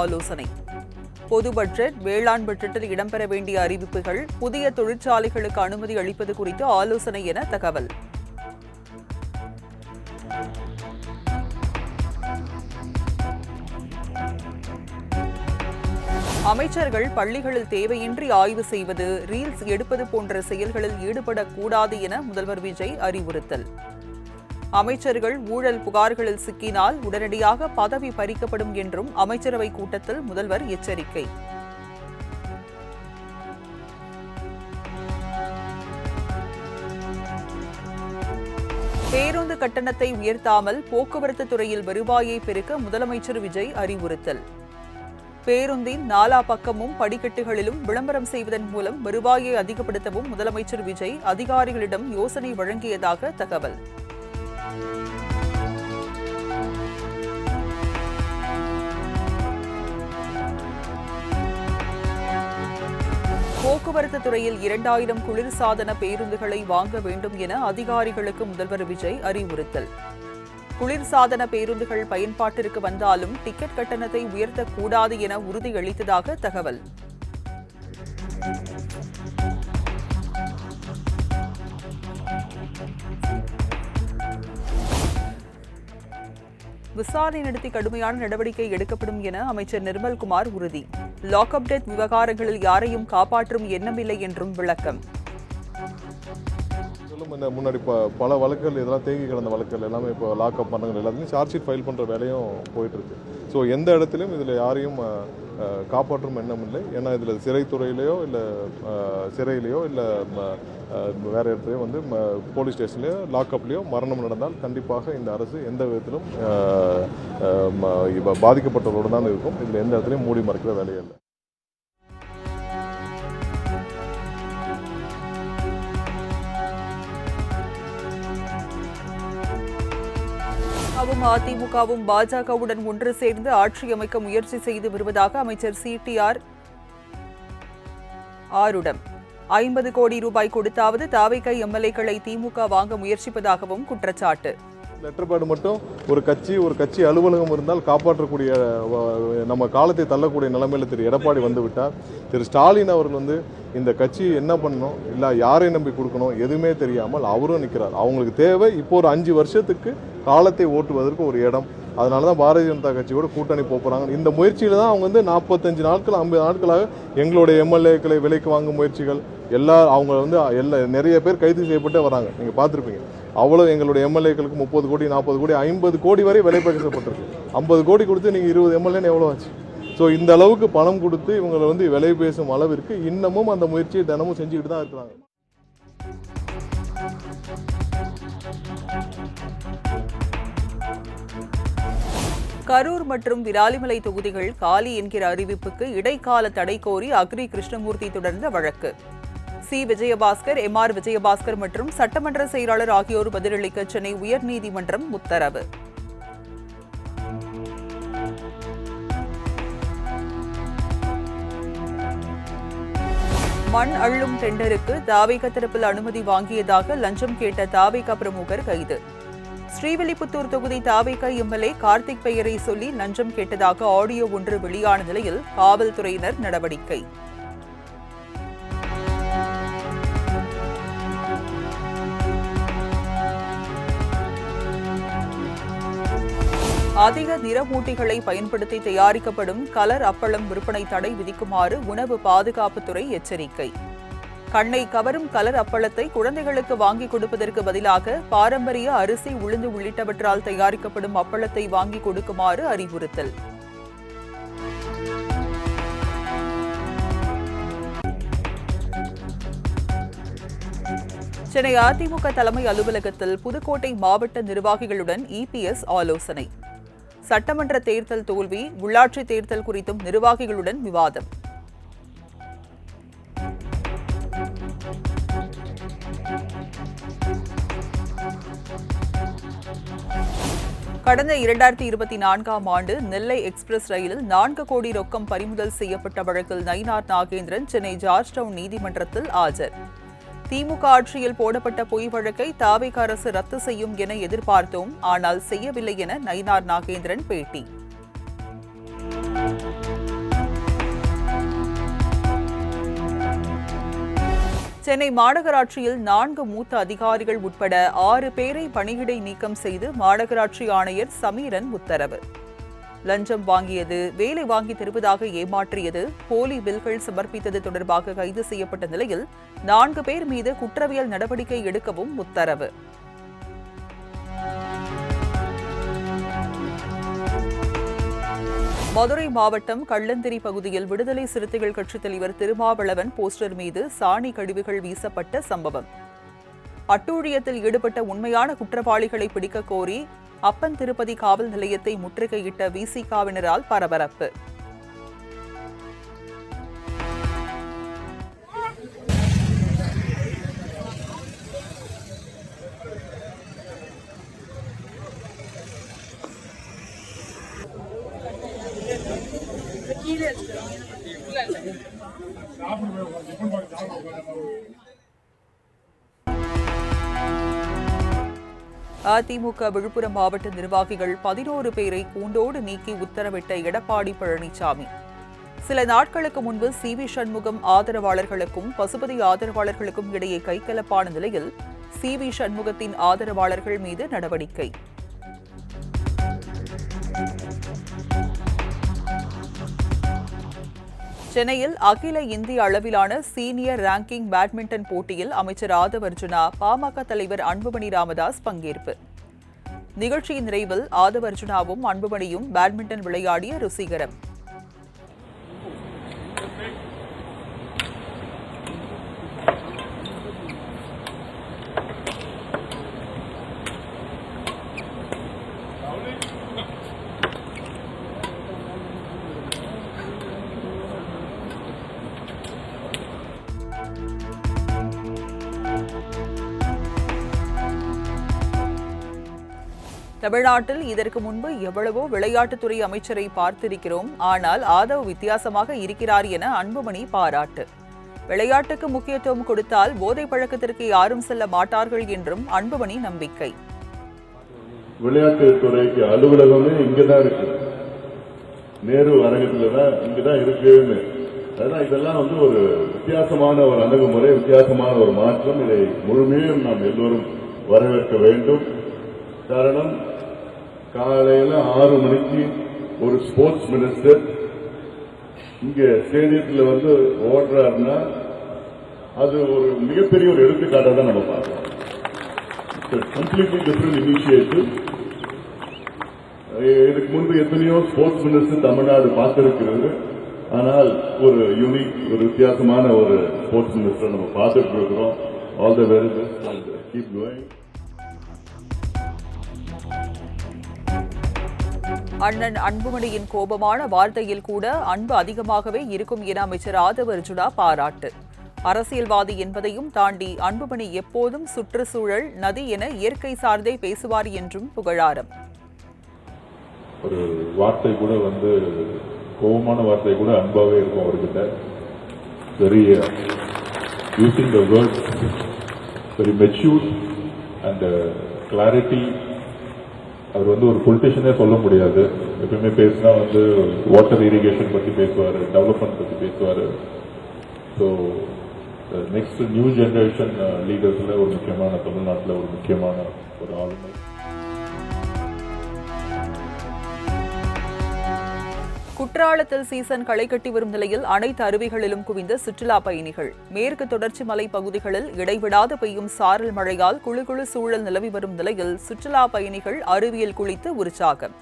ஆலோசனை. பொது பட்ஜெட், வேளாண் பட்ஜெட்டில் இடம்பெற வேண்டிய அறிவிப்புகள், புதிய தொழிற்சாலைகளுக்கு அனுமதி அளிப்பது குறித்து ஆலோசனை என தகவல். அமைச்சர்கள் பள்ளிகளில் தேவையின்றி ஆய்வு செய்வது, ரீல்ஸ் எடுப்பது போன்ற செயல்களில் ஈடுபடக்கூடாது என முதல்வர் விஜய் அறிவுறுத்தல். அமைச்சர்கள் ஊழல் புகார்களில் சிக்கினால் உடனடியாக பதவி பறிக்கப்படும் என்றும் அமைச்சரவை கூட்டத்தில் முதல்வர் எச்சரிக்கை. பேருந்து கட்டணத்தை உயர்த்தாமல் போக்குவரத்து துறையில் வருவாயை பெருக்க முதலமைச்சர் விஜய் அறிவுறுத்தல். பேருந்தின் நாலா பக்கமும் படிக்கட்டுகளிலும் விளம்பரம் செய்வதன் மூலம் வருவாயை அதிகப்படுத்தவும் முதலமைச்சர் விஜய் அதிகாரிகளிடம் யோசனை வழங்கியதாக தகவல். போக்குவரத்து துறையில் 2000 குளிர்சாதன பேருந்துகளை வாங்க வேண்டும் என அதிகாரிகளுக்கு முதல்வர் விஜய் அறிவுறுத்தல். குளிர்சாதன பேருந்துகள் பயன்பாட்டிற்கு வந்தாலும் டிக்கெட் கட்டணத்தை உயர்த்தக்கூடாது என உறுதியளித்ததாக தகவல். விசாரணை நடத்தி கடுமையான நடவடிக்கை எடுக்கப்படும் என அமைச்சர் நிர்மல்குமார் உறுதி. லாக்அப் டெத் விவகாரங்களில் யாரையும் காப்பாற்றும் எண்ணமில்லை என்றும் விளக்கம். முன்னாடி பல வழக்குகள் இதெல்லாம் தேங்கி கிடந்த வழக்குகள் எல்லாமே இப்போ லாக்அப் பண்ணுறது எல்லாத்தையும் சார்ஜ் ஷீட் ஃபைல் பண்ணுற வேலையும் போயிட்டுருக்கு. ஸோ எந்த இடத்துலையும் இதில் யாரையும் காப்பாற்றும் எண்ணம் இல்லை. ஏன்னா இதில் சிறைத்துறையிலையோ இல்லை சிறையிலையோ இல்லை வேறு இடத்துலையோ வந்து போலீஸ் ஸ்டேஷன்லையோ லாக்அப்லேயோ மரணம் நடந்தால் கண்டிப்பாக இந்த அரசு எந்த விதத்திலும் பாதிக்கப்பட்டவரோடு தான் இருக்கும். இதில் எந்த இடத்துலையும் மூடி மறைக்கிற வேலையே இல்லை. அதிமுகவும் பாஜகவுடன் ஒன்று சேர்ந்து ஆட்சி அமைக்க முயற்சி செய்து வருவதாக அமைச்சர் CTR ஆருடம் 50 கோடி ரூபாய் கொடுத்தாவது தாவேகா எம்எல்ஏக்களை திமுக வாங்க முயற்சிப்பதாகவும் குற்றச்சாட்டு. லெட்டர் பேட் மட்டும் ஒரு கட்சி அலுவலகம் இருந்தால் காப்பாற்றக்கூடிய நம்ம காலத்தை தள்ளக்கூடிய நிலைமையில திரு எடப்பாடி வந்து விட்டார். திரு ஸ்டாலின் அவர்கள் வந்து இந்த கட்சி என்ன பண்ணணும், இல்லை யாரை நம்பி கொடுக்கணும் எதுவுமே தெரியாமல் அவரும் நிற்கிறார். அவங்களுக்கு தேவை இப்போ ஒரு 5 வருஷத்துக்கு காலத்தை ஓட்டுவதற்கு ஒரு இடம். அதனால தான் பாரதிய ஜனதா கட்சியோட கூட்டணி போகிறாங்க. இந்த முயற்சியில் தான் அவங்க வந்து 45 நாட்கள் 50 நாட்களாக எங்களுடைய எம்எல்ஏக்களை விலைக்கு வாங்கும் முயற்சிகள் அவங்க வந்து நிறைய பேர் கைது செய்யப்பட்டே வராங்க. நீங்கள் பார்த்துருப்பீங்க. அவ்வளோ எங்களுடைய எம்எல்ஏக்களுக்கு 30 கோடி 40 கோடி 50 கோடி வரை விலை பேசப்பட்டிருக்கு. 50 கோடி கொடுத்து நீங்கள் 20 எம்எல்ஏன்னு எவ்வளோ ஆச்சு? ஸோ இந்த அளவுக்கு பணம் கொடுத்து இவங்களை வந்து விலை பேசும் அளவிற்கு இன்னமும் அந்த முயற்சியை தினமும் செஞ்சுக்கிட்டு தான் இருக்கிறாங்க. கரூர் மற்றும் விராலிமலை தொகுதிகள் காலி என்கிற அறிவிப்புக்கு இடைக்கால தடை கோரி அக்ரி கிருஷ்ணமூர்த்தி தொடர்ந்த வழக்கு. விஜயபாஸ்கர், MR விஜயபாஸ்கர் மற்றும் சட்டமன்ற செயலாளர் ஆகியோர் பதிலளிக்க சென்னை உயர்நீதிமன்றம் உத்தரவு. மண் அள்ளும் டெண்டருக்கு தாவேகா தரப்பில் அனுமதி வாங்கியதாக லஞ்சம் கேட்ட தாவேகா பிரமுகர் கைது. ஸ்ரீவில்லிபுத்தூர் தொகுதி தாவேகா எம்எல்ஏ கார்த்திக் பெயரை சொல்லி லஞ்சம் கேட்டதாக ஆடியோ ஒன்று வெளியான நிலையில் காவல்துறையினர் நடவடிக்கை. அதிக நிறமூட்டிகளை பயன்படுத்தி தயாரிக்கப்படும் கலர் அப்பளம் விற்பனை தடை விதிக்குமாறு உணவு பாதுகாப்புத்துறை எச்சரிக்கை. கண்ணை கவரும் கலர் அப்பளத்தை குழந்தைகளுக்கு வாங்கி கொடுப்பதற்கு பதிலாக பாரம்பரிய அரிசி, உளுந்து உள்ளிட்டவற்றால் தயாரிக்கப்படும் அப்பளத்தை வாங்கி கொடுக்குமாறு அறிவுறுத்தல். சென்னை அதிமுக தலைமை அலுவலகத்தில் புதுக்கோட்டை மாவட்ட நிர்வாகிகளுடன் EPS ஆலோசனை. சட்டமன்ற தேர்தல் தோல்வி, உள்ளாட்சி தேர்தல் குறித்தும் நிர்வாகிகளுடன் விவாதம். கடந்த 2024ஆம் ஆண்டு நெல்லை எக்ஸ்பிரஸ் ரயிலில் 4 கோடி ரொக்கம் பறிமுதல் செய்யப்பட்ட வழக்கில் நயினார் நாகேந்திரன் சென்னை ஜார்ஜ் டவுன் நீதிமன்றத்தில் ஆஜர். திமுக ஆட்சியில் போடப்பட்ட பொய் வழக்கை தாவேகா அரசு ரத்து செய்யும் என எதிர்பார்த்தோம், ஆனால் செய்யவில்லை என நயினார் நாகேந்திரன் பேட்டி. சென்னை மாநகராட்சியில் 4 மூத்த அதிகாரிகள் உட்பட 6 பேரை பணியிடை நீக்கம் செய்து மாநகராட்சி ஆணையர் சமீரன் உத்தரவு. லஞ்சம் வாங்கியது, வேலை வாங்கி தருவதாக ஏமாற்றியது, போலி பில்கள் சமர்ப்பித்தது தொடர்பாக கைது செய்யப்பட்ட நிலையில் 4 பேர் மீது குற்றவியல் நடவடிக்கை எடுக்கவும் உத்தரவு. மதுரை மாவட்டம் கள்ளந்திரி பகுதியில் விடுதலை சிறுத்தைகள் கட்சித் தலைவர் திருமாவளவன் போஸ்டர் மீது சாணி கழிவுகள் வீசப்பட்ட சம்பவம். அட்டூழியத்தில் ஈடுபட்ட உண்மையான குற்றவாளிகளை பிடிக்க கோரி அப்பன் திருப்பதி காவல் நிலையத்தை முற்றுகையிட்ட விசிகாவினரால் பரபரப்பு. அதிமுக விழுப்புரம் மாவட்ட நிர்வாகிகள் 11 பேரை கூண்டோடு நீக்கி உத்தரவிட்ட எடப்பாடி பழனிசாமி. சில நாட்களுக்கு முன்பு சி.வி. சண்முகம் ஆதரவாளர்களுக்கும் பசுபதி ஆதரவாளர்களுக்கும் இடையே கைகலப்பான நிலையில் சி.வி. சண்முகத்தின் ஆதரவாளர்கள் மீது நடவடிக்கை. சென்னையில் அகில இந்திய அளவிலான சீனியர் ரேங்கிங் பேட்மிண்டன் போட்டியில் அமைச்சர் ஆதவ் அர்ஜுனா, பாமக தலைவர் அன்புமணி ராமதாஸ் பங்கேற்பு. நிகழ்ச்சியின் நிறைவில் ஆதவ் அர்ஜுனாவும் அன்புமணியும் பேட்மிண்டன் விளையாடிய ருசிகரம். தமிழ்நாட்டில் இதற்கு முன்பு எவ்வளவோ விளையாட்டுத்துறை அமைச்சரை பார்த்திருக்கிறோம், ஆனால் ஆதவ் வித்தியாசமாக இருக்கிறார் என அன்புமணி பாராட்டு. விளையாட்டுக்கு முக்கியத்துவம் கொடுத்தால் போதை பழக்கத்திற்கு யாரும் செல்ல மாட்டார்கள் என்றும் அன்புமணி நம்பிக்கை. விளையாட்டுத்துறைக்கு அலுவலகமே இங்கதான் இருக்கு, நேரு அரங்கத்துலதான் இங்கதான் இருக்குன்னு. அதான் இதெல்லாம் ஒரு வித்தியாசமான ஒரு அணுகுமுறை, வித்தியாசமான ஒரு மாற்றம். இதை முழுமையும் நாம் எல்லோரும் வரவேற்க வேண்டும். காரணம், காலையில 6 மணிக்கு ஒரு ஸ்போர்ட்ஸ் மினிஸ்டர் இங்க ஸ்டேடியத்தில் ஓடுறாருன்னா அது ஒரு மிகப்பெரிய ஒரு எடுத்துக்காட்டை தான் நம்ம பார்க்கிறோம். Completely different initiative. இதுக்கு முன்பு எத்தனையோ ஸ்போர்ட்ஸ் மினிஸ்டர் தமிழ்நாடு பார்த்திருக்கிறது. ஆனால் ஒரு யூனிக், ஒரு வித்தியாசமான ஒரு ஸ்போர்ட்ஸ் மினிஸ்டர் நம்ம பார்த்துட்டு இருக்கிறோம். All the very best and keep going. அண்ணன் அன்புமணியின் கோபமான வார்த்தையில் கூட அன்பு அதிகமாகவே இருக்கும் என அமைச்சர் ஆதவ் அர்ஜுனா பாராட்டு. அரசியல்வாதி என்பதையும் தாண்டி அன்புமணி எப்போதும் சுற்றுச்சூழல், நதி என இயற்கை சார்ந்தே பேசுவார் என்றும் புகழாரம். ஒரு வார்த்தை கூட கோபமான வார்த்தை கூட அன்பாவே இருக்கும் அவர்கிட்ட. Very using the word very mature and clarity. அவர் ஒரு பொலிட்டிஷியனே சொல்ல முடியாது. எப்பயுமே பேசினா வாட்டர் இரிகேஷன் பற்றி பேசுவார், டெவலப்மெண்ட் பற்றி பேசுவார். ஸோ நெக்ஸ்ட் நியூ ஜெனரேஷன் லீடர்ஸ்ல ஒரு முக்கியமான, தமிழ்நாட்டில் ஒரு முக்கியமான ஒரு ஆளுமை. குற்றாலத்தில் சீசன் களை கட்டி வரும் நிலையில் அனைத்து அருவிகளிலும் குவிந்த சுற்றுலா பயணிகள். மேற்கு தொடர்ச்சி மலை பகுதிகளில் இடைவிடாது பெய்யும் சாரல் மழையால் குளு சூழல் நிலவி வரும் நிலையில் சுற்றுலா பயணிகள் அருவியில் குளித்து உற்சாகம்.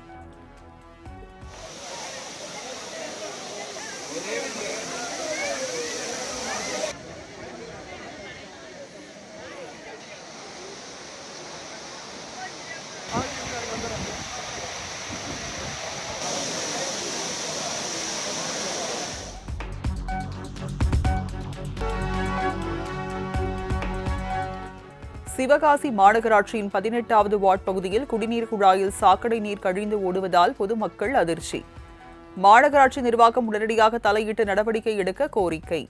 சிவகாசி மாநகராட்சியின் 18வது வார்டு பகுதியில் குடிநீர் குழாயில் சாக்கடை நீர் கழிந்து ஓடுவதால் பொதுமக்கள் அதிர்ச்சி. மாநகராட்சி நிர்வாகம் உடனடியாக தலையிட்டு நடவடிக்கை எடுக்க கோரிக்கை.